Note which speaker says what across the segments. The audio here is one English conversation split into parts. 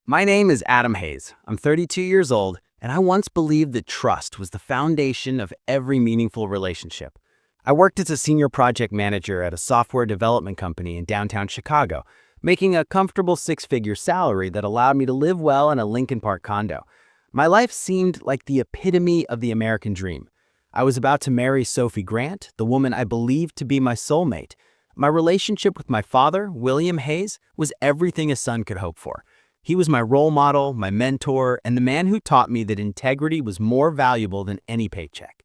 Speaker 1: My name is Adam Hayes. I'm 32 years old, and I once believed that trust was the foundation of every meaningful relationship. I worked as a senior project manager at a software development company in downtown Chicago, making a comfortable six-figure salary that allowed me to live well in a Lincoln Park condo. My life seemed like the epitome of the American dream. I was about to marry Sophie Grant, the woman I believed to be my soulmate. My relationship with my father, William Hayes, was everything a son could hope for. He was my role model, my mentor, and the man who taught me that integrity was more valuable than any paycheck.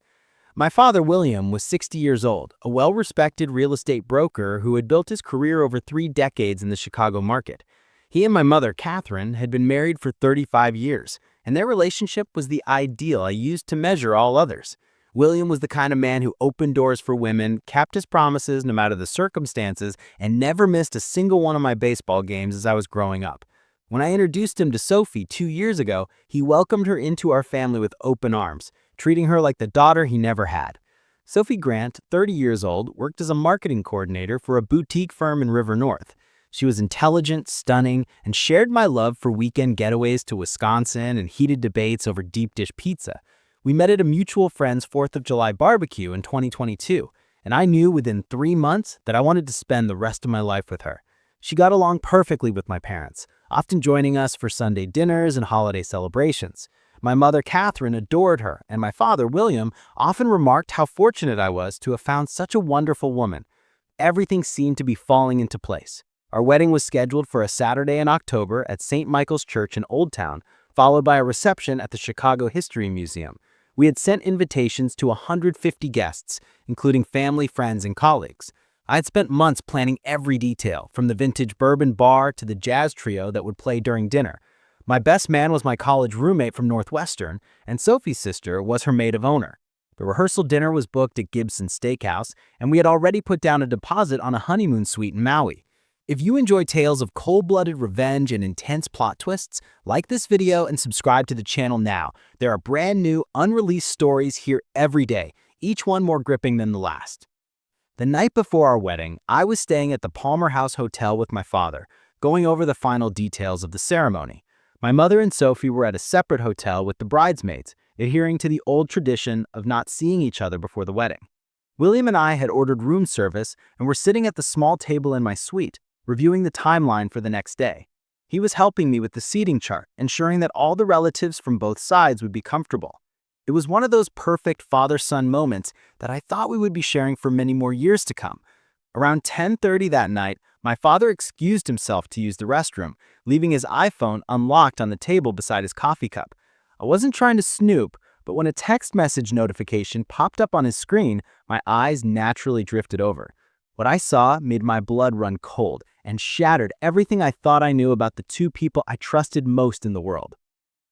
Speaker 1: My father, William, was 60 years old, a well-respected real estate broker who had built his career over 3 decades in the Chicago market. He and my mother, Catherine, had been married for 35 years, and their relationship was the ideal I used to measure all others. William was the kind of man who opened doors for women, kept his promises no matter the circumstances, and never missed a single one of my baseball games as I was growing up. When I introduced him to Sophie 2 years ago, he welcomed her into our family with open arms, treating her like the daughter he never had. Sophie Grant, 30 years old, worked as a marketing coordinator for a boutique firm in River North. She was intelligent, stunning, and shared my love for weekend getaways to Wisconsin and heated debates over deep dish pizza. We met at a mutual friend's 4th of July barbecue in 2022, and I knew within 3 months that I wanted to spend the rest of my life with her. She got along perfectly with my parents, often joining us for Sunday dinners and holiday celebrations. My mother, Catherine, adored her, and my father, William, often remarked how fortunate I was to have found such a wonderful woman. Everything seemed to be falling into place. Our wedding was scheduled for a Saturday in October at St. Michael's Church in Old Town, followed by a reception at the Chicago History Museum. We had sent invitations to 150 guests, including family, friends, and colleagues. I had spent months planning every detail, from the vintage bourbon bar to the jazz trio that would play during dinner. My best man was my college roommate from Northwestern, and Sophie's sister was her maid of honor. The rehearsal dinner was booked at Gibson Steakhouse, and we had already put down a deposit on a honeymoon suite in Maui. If you enjoy tales of cold-blooded revenge and intense plot twists, like this video and subscribe to the channel now. There are brand new, unreleased stories here every day, each one more gripping than the last. The night before our wedding, I was staying at the Palmer House Hotel with my father, going over the final details of the ceremony. My mother and Sophie were at a separate hotel with the bridesmaids, adhering to the old tradition of not seeing each other before the wedding. William and I had ordered room service and were sitting at the small table in my suite, reviewing the timeline for the next day. He was helping me with the seating chart, ensuring that all the relatives from both sides would be comfortable. It was one of those perfect father-son moments that I thought we would be sharing for many more years to come. Around 10:30 that night, my father excused himself to use the restroom, leaving his iPhone unlocked on the table beside his coffee cup. I wasn't trying to snoop, but when a text message notification popped up on his screen, my eyes naturally drifted over. What I saw made my blood run cold and shattered everything I thought I knew about the two people I trusted most in the world.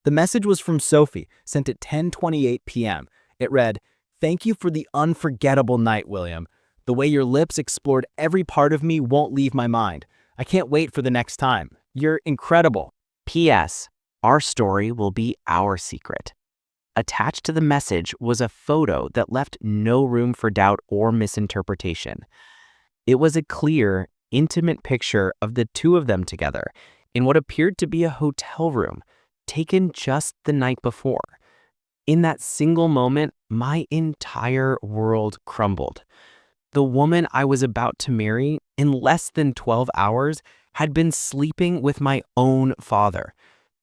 Speaker 1: The message was from Sophie, sent at 10:28 p.m. It read, "Thank you for the unforgettable night, William. The way your lips explored every part of me won't leave my mind. I can't wait for the next time. You're incredible. P.S. Our story will be our secret." Attached to the message was a photo that left no room for doubt or misinterpretation. It was a clear, intimate picture of the two of them together in what appeared to be a hotel room, taken just the night before. In that single moment, my entire world crumbled. The woman I was about to marry, in less than 12 hours, had been sleeping with my own father.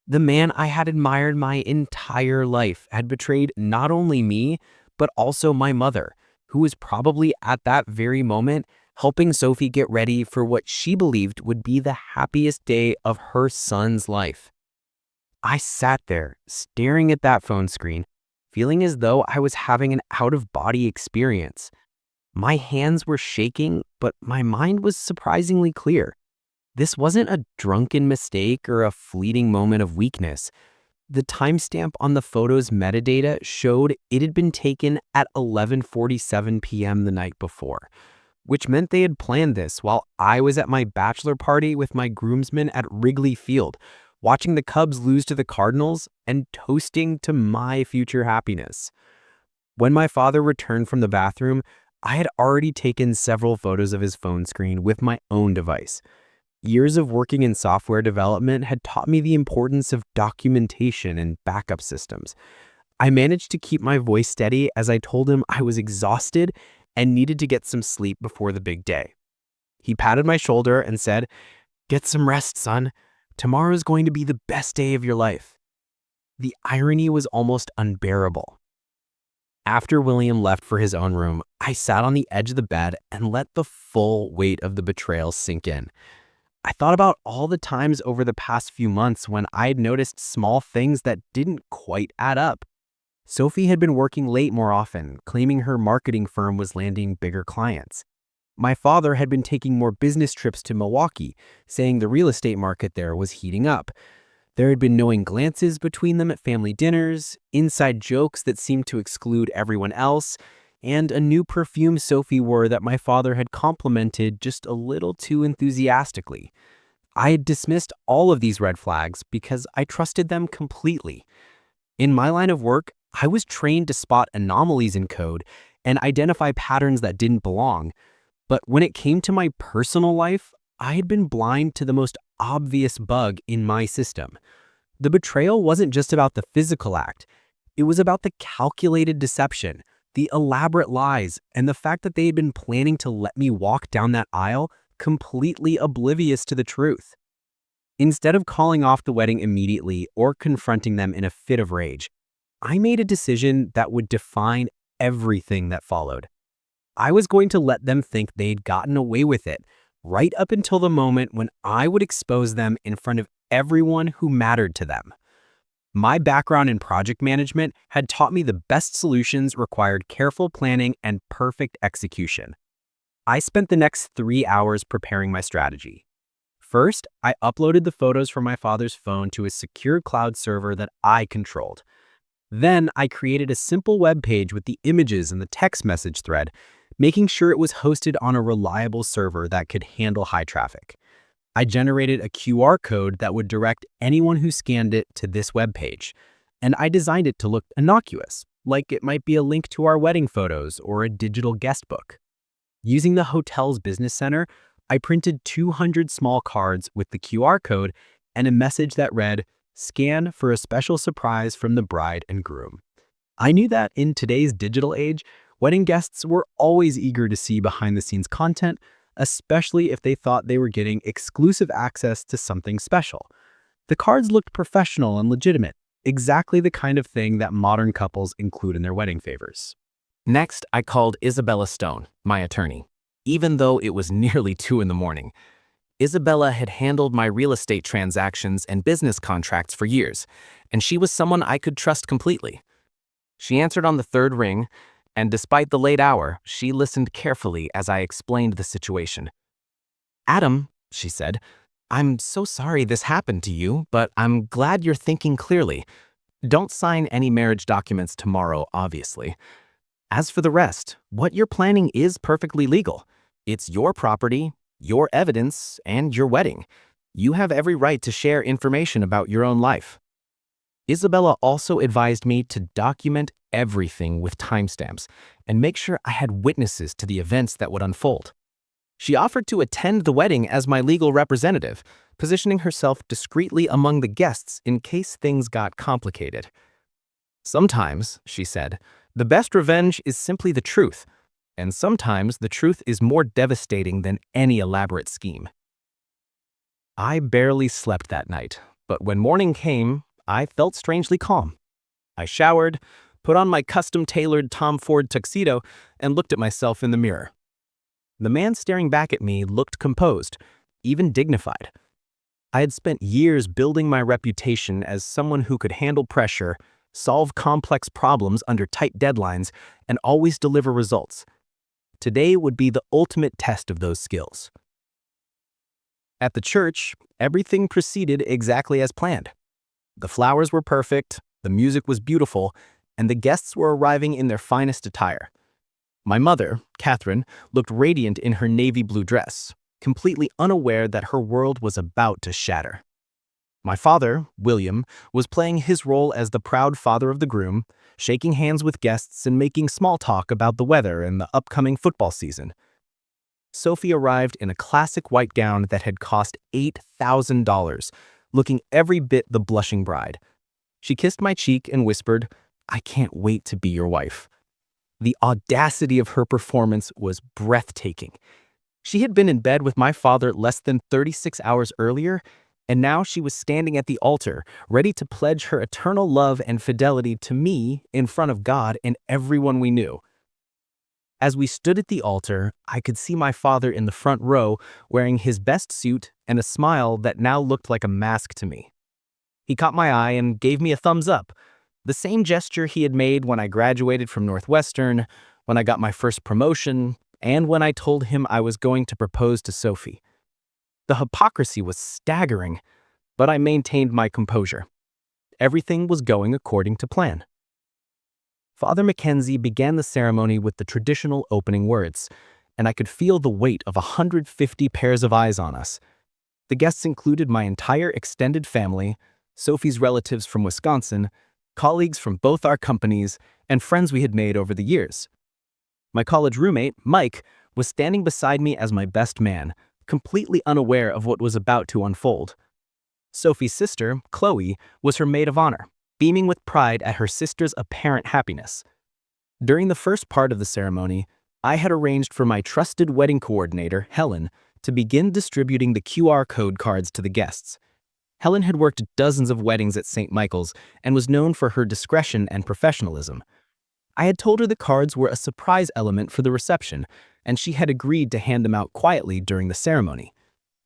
Speaker 1: The man I had admired my entire life had betrayed not only me, but also my mother, who was probably at that very moment helping Sophie get ready for what she believed would be the happiest day of her son's life. I sat there, staring at that phone screen, feeling as though I was having an out-of-body experience. My hands were shaking, but my mind was surprisingly clear. This wasn't a drunken mistake or a fleeting moment of weakness. The timestamp on the photo's metadata showed it had been taken at 11:47 p.m. the night before, which meant they had planned this while I was at my bachelor party with my groomsmen at Wrigley Field, watching the Cubs lose to the Cardinals and toasting to my future happiness. When my father returned from the bathroom, I had already taken several photos of his phone screen with my own device.
Speaker 2: Years of working in software development had taught me the importance of documentation and backup systems. I managed to keep my voice steady as I told him I was exhausted and needed to get some sleep before the big day. He patted my shoulder and said, "Get some rest, son. Tomorrow is going to be the best day of your life." The irony was almost unbearable. After William left for his own room, I sat on the edge of the bed and let the full weight of the betrayal sink in. I thought about all the times over the past few months when I had noticed small things that didn't quite add up. Sophie had been working late more often, claiming her marketing firm was landing bigger clients. My father had been taking more business trips to Milwaukee, saying the real estate market there was heating up. There had been knowing glances between them at family dinners, inside jokes that seemed to exclude everyone else, and a new perfume Sophie wore that my father had complimented just a little too enthusiastically. I had dismissed all of these red flags because I trusted them completely. In my line of work, I was trained to spot anomalies in code and identify patterns that didn't belong. But when it came to my personal life, I had been blind to the most obvious bug in my system. The betrayal wasn't just about the physical act. It was about the calculated deception, the elaborate lies, and the fact that they had been planning to let me walk down that aisle completely oblivious to the truth. Instead of calling off the wedding immediately or confronting them in a fit of rage, I made a decision that would define everything that followed. I was going to let them think they'd gotten away with it, right up until the moment when I would expose them in front of everyone who mattered to them. My background in project management had taught me the best solutions required careful planning and perfect execution. I spent the next 3 hours preparing my strategy. First, I uploaded the photos from my father's phone to a secure cloud server that I controlled. Then I created a simple web page with the images and the text message thread, making sure it was hosted on a reliable server that could handle high traffic. I generated a QR code that would direct anyone who scanned it to this web page, and I designed it to look innocuous, like it might be a link to our wedding photos or a digital guest book. Using the hotel's business center, I printed 200 small cards with the QR code and a message that read, "Scan for a special surprise from the bride and groom." I knew that in today's digital age, wedding guests were always eager to see behind-the-scenes content, especially if they thought they were getting exclusive access to something special. The cards looked professional and legitimate, exactly the kind of thing that modern couples include in their wedding favors. Next, I called Isabella Stone, my attorney, even though it was nearly 2 in the morning. Isabella had handled my real estate transactions and business contracts for years, and she was someone I could trust completely. She answered on the third ring, and despite the late hour, she listened carefully as I explained the situation. "Adam," she said, "I'm so sorry this happened to you, but I'm glad you're thinking clearly. Don't sign any marriage documents tomorrow, obviously. As for the rest, what you're planning is perfectly legal. It's your property, your evidence, and your wedding. You have every right to share information about your own life." Isabella also advised me to document everything with timestamps and make sure I had witnesses to the events that would unfold. She offered to attend the wedding as my legal representative, positioning herself discreetly among the guests in case things got complicated. "Sometimes," she said, "the best revenge is simply the truth, and sometimes the truth is more devastating than any elaborate scheme." I barely slept that night, but when morning came, I felt strangely calm. I showered, put on my custom-tailored Tom Ford tuxedo, and looked at myself in the mirror. The man staring back at me looked composed, even dignified. I had spent years building my reputation as someone who could handle pressure, solve complex problems under tight deadlines, and always deliver results. Today would be the ultimate test of those skills. At the church, everything proceeded exactly as planned. The flowers were perfect, the music was beautiful, and the guests were arriving in their finest attire. My mother, Catherine, looked radiant in her navy blue dress, completely unaware that her world was about to shatter. My father, William, was playing his role as the proud father of the groom, shaking hands with guests and making small talk about the weather and the upcoming football season. Sophie arrived in a classic white gown that had cost $8,000, looking every bit the blushing bride. She kissed my cheek and whispered, "I can't wait to be your wife." The audacity of her performance was breathtaking. She had been in bed with my father less than 36 hours earlier, and now she was standing at the altar, ready to pledge her eternal love and fidelity to me in front of God and everyone we knew. As we stood at the altar, I could see my father in the front row wearing his best suit and a smile that now looked like a mask to me. He caught my eye and gave me a thumbs up, the same gesture he had made when I graduated from Northwestern, when I got my first promotion, and when I told him I was going to propose to Sophie. The hypocrisy was staggering, but I maintained my composure. Everything was going according to plan. Father Mackenzie began the ceremony with the traditional opening words, and I could feel the weight of 150 pairs of eyes on us. The guests included my entire extended family, Sophie's relatives from Wisconsin, colleagues from both our companies, and friends we had made over the years. My college roommate, Mike, was standing beside me as my best man, completely unaware of what was about to unfold. Sophie's sister, Chloe, was her maid of honor, beaming with pride at her sister's apparent happiness. During the first part of the ceremony, I had arranged for my trusted wedding coordinator, Helen, to begin distributing the QR code cards to the guests. Helen had worked dozens of weddings at St. Michael's and was known for her discretion and professionalism. I had told her the cards were a surprise element for the reception, and she had agreed to hand them out quietly during the ceremony.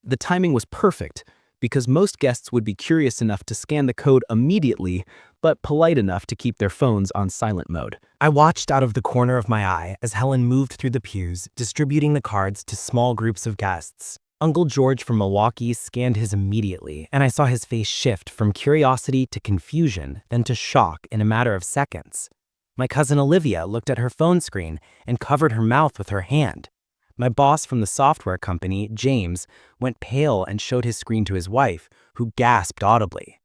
Speaker 2: The timing was perfect, because most guests would be curious enough to scan the code immediately, but polite enough to keep their phones on silent mode. I watched out of the corner of my eye as Helen moved through the pews, distributing the cards to small groups of guests. Uncle George from Milwaukee scanned his immediately, and I saw his face shift from curiosity to confusion, then to shock in a matter of seconds. My cousin Olivia looked at her phone screen and covered her mouth with her hand. My boss from the software company, James, went pale and showed his screen to his wife, who gasped audibly.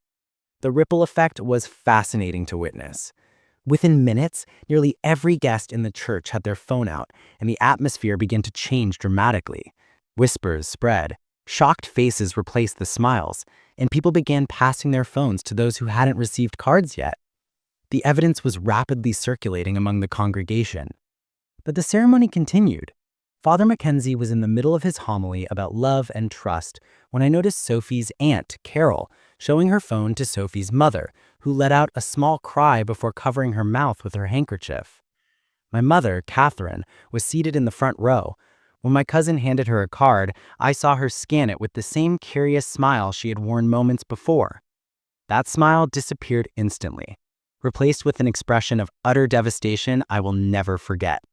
Speaker 2: The ripple effect was fascinating to witness. Within minutes, nearly every guest in the church had their phone out, and the atmosphere began to change dramatically. Whispers spread, shocked faces replaced the smiles, and people began passing their phones to those who hadn't received cards yet. The evidence was rapidly circulating among the congregation. But the ceremony continued. Father Mackenzie was in the middle of his homily about love and trust when I noticed Sophie's aunt, Carol, showing her phone to Sophie's mother, who let out a small cry before covering her mouth with her handkerchief. My mother, Catherine, was seated in the front row. When my cousin handed her a card, I saw her scan it with the same curious smile she had worn moments before. That smile disappeared instantly, replaced with an expression of utter devastation I will never forget.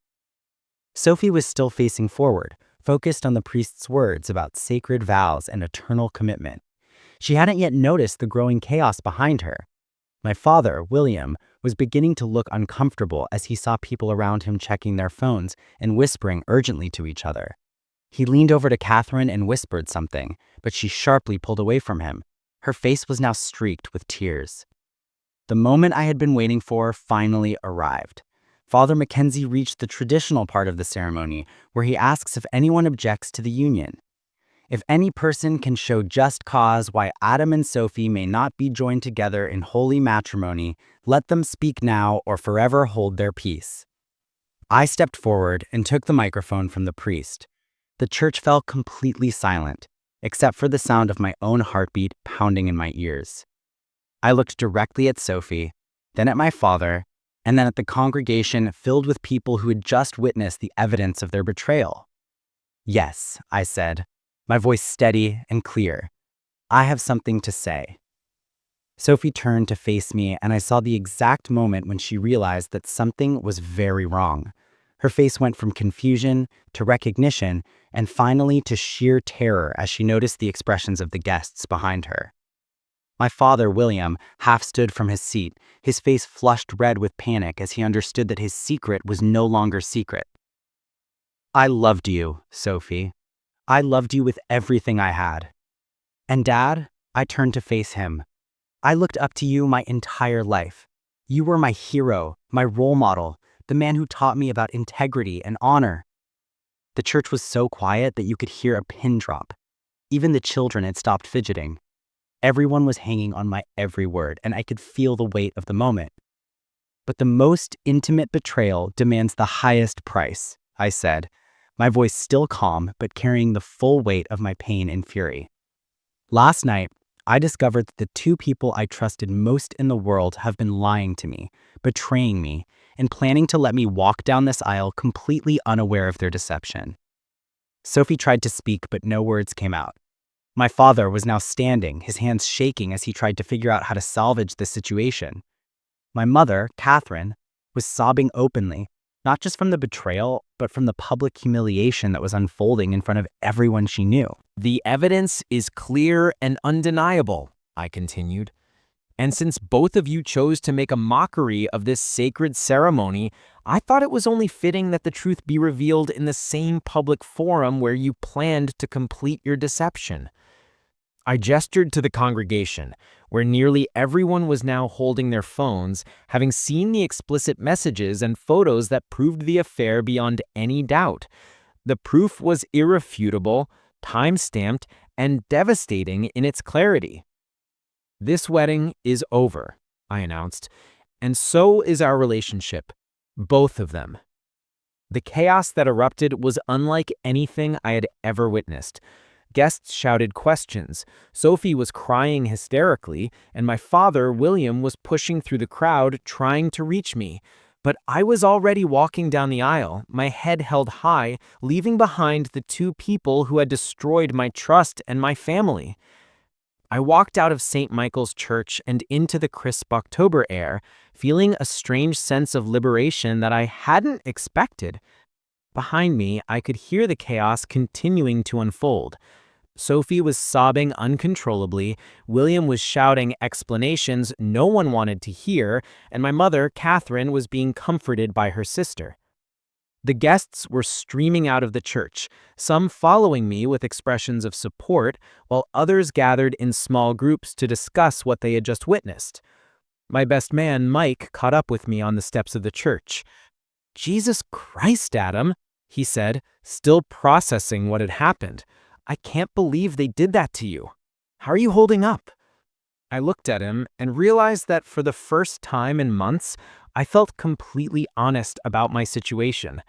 Speaker 2: Sophie was still facing forward, focused on the priest's words about sacred vows and eternal commitment. She hadn't yet noticed the growing chaos behind her. My father, William, was beginning to look uncomfortable as he saw people around him checking their phones and whispering urgently to each other. He leaned over to Catherine and whispered something, but she sharply pulled away from him. Her face was now streaked with tears. The moment I had been waiting for finally arrived. Father Mackenzie reached the traditional part of the ceremony, where he asks if anyone objects to the union. If any person can show just cause why Adam and Sophie may not be joined together in holy matrimony, let them speak now or forever hold their peace. I stepped forward and took the microphone from the priest. The church fell completely silent, except for the sound of my own heartbeat pounding in my ears. I looked directly at Sophie, then at my father, and then at the congregation filled with people who had just witnessed the evidence of their betrayal. "Yes," I said, my voice steady and clear. "I have something to say." Sophie turned to face me, and I saw the exact moment when she realized that something was very wrong. Her face went from confusion to recognition, and finally to sheer terror as she noticed the expressions of the guests behind her. My father, William, half stood from his seat, his face flushed red with panic as he understood that his secret was no longer secret. "I loved you, Sophie. I loved you with everything I had." And Dad, I turned to face him. "I looked up to you my entire life. You were my hero, my role model, the man who taught me about integrity and honor."
Speaker 1: The church was so quiet that you could hear a pin drop. Even the children had stopped fidgeting. Everyone was hanging on my every word, and I could feel the weight of the moment. "But the most intimate betrayal demands the highest price," I said, my voice still calm, but carrying the full weight of my pain and fury. "Last night, I discovered that the two people I trusted most in the world have been lying to me, betraying me, and planning to let me walk down this aisle completely unaware of their deception." Sophie tried to speak, but no words came out. My father was now standing, his hands shaking as he tried to figure out how to salvage the situation. My mother, Catherine, was sobbing openly, not just from the betrayal, but from the public humiliation that was unfolding in front of everyone she knew.
Speaker 2: "The evidence is clear and undeniable," I continued. "And since both of you chose to make a mockery of this sacred ceremony, I thought it was only fitting that the truth be revealed in the same public forum where you planned to complete your deception." I gestured to the congregation, where nearly everyone was now holding their phones, having seen the explicit messages and photos that proved the affair beyond any doubt. The proof was irrefutable, time-stamped, and devastating in its clarity. "This wedding is over," I announced, "and so is our relationship, both of them." The chaos that erupted was unlike anything I had ever witnessed. Guests shouted questions, Sophie was crying hysterically, and my father, William, was pushing through the crowd, trying to reach me. But I was already walking down the aisle, my head held high, leaving behind the two people who had destroyed my trust and my family. I walked out of St. Michael's Church and into the crisp October air, feeling a strange sense of liberation that I hadn't expected. Behind me, I could hear the chaos continuing to unfold. Sophie was sobbing uncontrollably, William was shouting explanations no one wanted to hear, and my mother, Catherine, was being comforted by her sister. The guests were streaming out of the church, some following me with expressions of support, while others gathered in small groups to discuss what they had just witnessed. My best man, Mike, caught up with me on the steps of the church. "Jesus Christ, Adam," he said, still processing what had happened. "I can't believe they did that to you. How are you holding up?" I looked at him and realized that for the first time in months, I felt completely honest about my situation.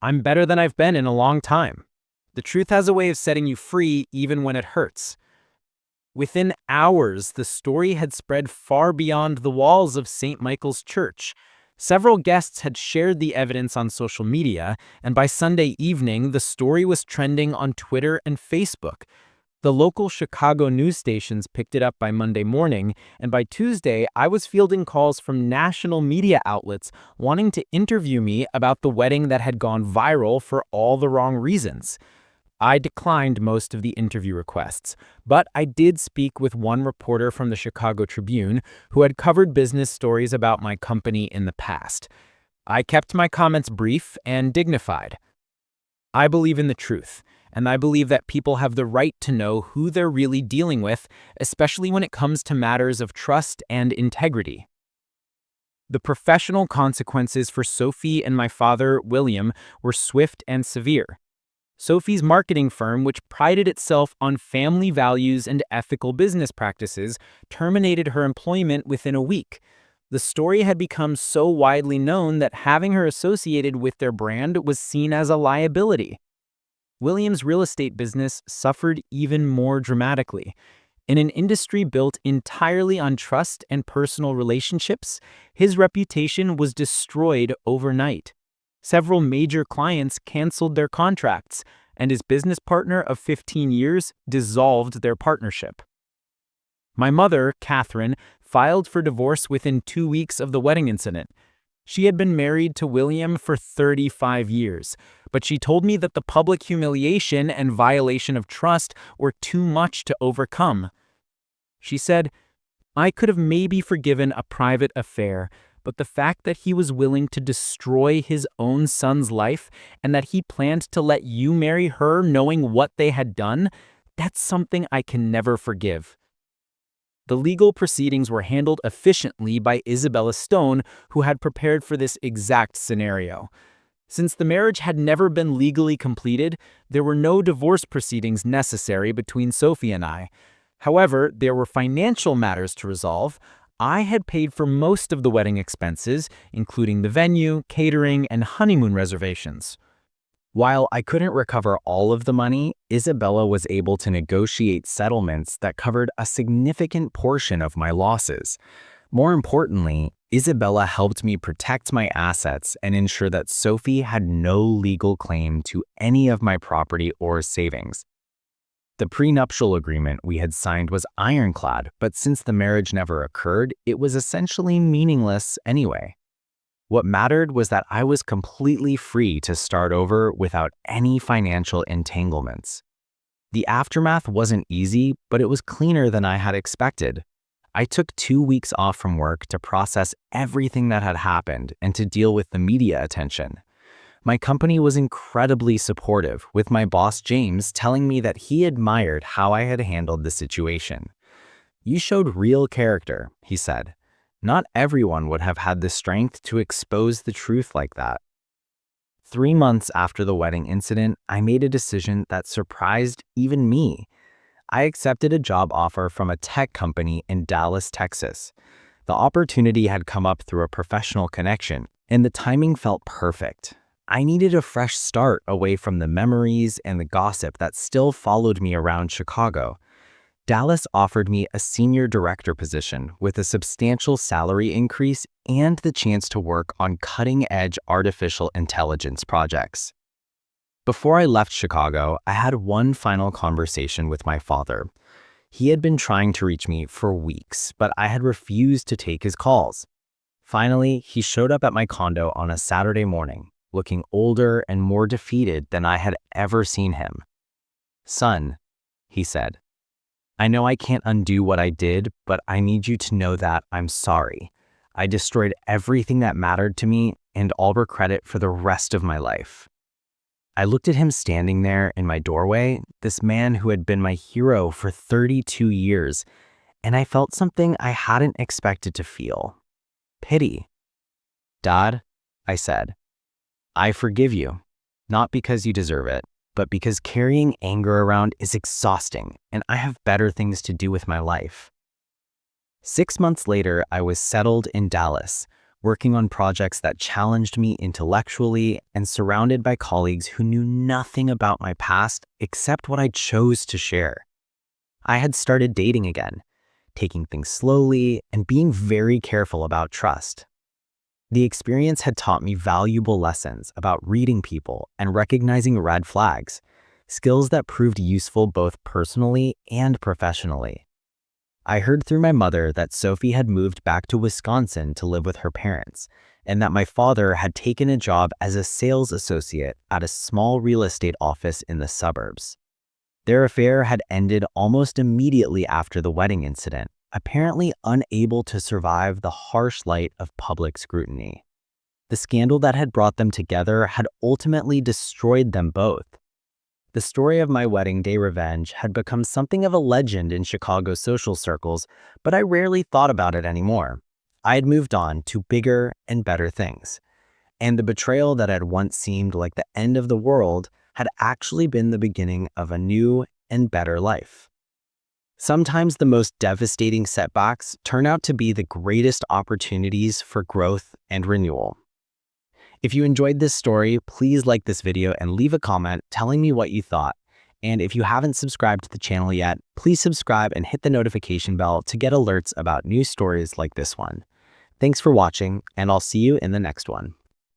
Speaker 2: "I'm better than I've been in a long time. The truth has a way of setting you free even when it hurts." Within hours, the story had spread far beyond the walls of St. Michael's Church. Several guests had shared the evidence on social media, and by Sunday evening, the story was trending on Twitter and Facebook. The local Chicago news stations picked it up by Monday morning, and by Tuesday, I was fielding calls from national media outlets wanting to interview me about the wedding that had gone viral for all the wrong reasons. I declined most of the interview requests, but I did speak with one reporter from the Chicago Tribune who had covered business stories about my company in the past. I kept my comments brief and dignified. I believe in the truth, and I believe that people have the right to know who they're really dealing with, especially when it comes to matters of trust and integrity. The professional consequences for Sophie and my father, William, were swift and severe. Sophie's marketing firm, which prided itself on family values and ethical business practices, terminated her employment within a week. The story had become so widely known that having her associated with their brand was seen as a liability. William's real estate business suffered even more dramatically. In an industry built entirely on trust and personal relationships, his reputation was destroyed overnight. Several major clients canceled their contracts, and his business partner of 15 years dissolved their partnership. My mother, Catherine, filed for divorce within 2 weeks of the wedding incident. She had been married to William for 35 years, but she told me that the public humiliation and violation of trust were too much to overcome. She said, "I could have maybe forgiven a private affair, but the fact that he was willing to destroy his own son's life and that he planned to let you marry her knowing what they had done, that's something I can never forgive." The legal proceedings were handled efficiently by Isabella Stone, who had prepared for this exact scenario.
Speaker 3: Since the marriage had never been legally completed, there were no divorce proceedings necessary between Sophie and I. However, there were financial matters to resolve. I had paid for most of the wedding expenses, including the venue, catering, and honeymoon reservations.
Speaker 2: While I couldn't recover all of the money, Isabella was able to negotiate settlements that covered a significant portion of my losses. More importantly, Isabella helped me protect my assets and ensure that Sophie had no legal claim to any of my property or savings. The prenuptial agreement we had signed was ironclad, but since the marriage never occurred, it was essentially meaningless anyway. What mattered was that I was completely free to start over without any financial entanglements. The aftermath wasn't easy, but it was cleaner than I had expected. I took 2 weeks off from work to process everything that had happened and to deal with the media attention. My company was incredibly supportive, with my boss James telling me that he admired how I had handled the situation. "You showed real character," he said. "Not everyone would have had the strength to expose the truth like that." 3 months after the wedding incident, I made a decision that surprised even me. I accepted a job offer from a tech company in Dallas, Texas. The opportunity had come up through a professional connection, and the timing felt perfect. I needed a fresh start away from the memories and the gossip that still followed me around Chicago. Dallas offered me a senior director position with a substantial salary increase and the chance to work on cutting-edge artificial intelligence projects. Before I left Chicago, I had one final conversation with my father. He had been trying to reach me for weeks, but I had refused to take his calls. Finally, he showed up at my condo on a Saturday morning, looking older and more defeated than I had ever seen him. "Son," he said, "I know I can't undo what I did, but I need you to know that I'm sorry. I destroyed everything that mattered to me, and I'll regret it for the rest of my life." I looked at him standing there in my doorway, this man who had been my hero for 32 years, and I felt something I hadn't expected to feel: pity. "Dad," I said, "I forgive you, not because you deserve it, but because carrying anger around is exhausting, and I have better things to do with my life." 6 months later, I was settled in Dallas, working on projects that challenged me intellectually and surrounded by colleagues who knew nothing about my past except what I chose to share. I had started dating again, taking things slowly and being very careful about trust. The experience had taught me valuable lessons about reading people and recognizing red flags, skills that proved useful both personally and professionally. I heard through my mother that Sophie had moved back to Wisconsin to live with her parents, and that my father had taken a job as a sales associate at a small real estate office in the suburbs. Their affair had ended almost immediately after the wedding incident, apparently unable to survive the harsh light of public scrutiny. The scandal that had brought them together had ultimately destroyed them both. The story of my wedding day revenge had become something of a legend in Chicago social circles, but I rarely thought about it anymore. I had moved on to bigger and better things. And the betrayal that had once seemed like the end of the world had actually been the beginning of a new and better life. Sometimes the most devastating setbacks turn out to be the greatest opportunities for growth and renewal. If you enjoyed this story, please like this video and leave a comment telling me what you thought. And if you haven't subscribed to the channel yet, please subscribe and hit the notification bell to get alerts about new stories like this one. Thanks for watching, and I'll see you in the next one.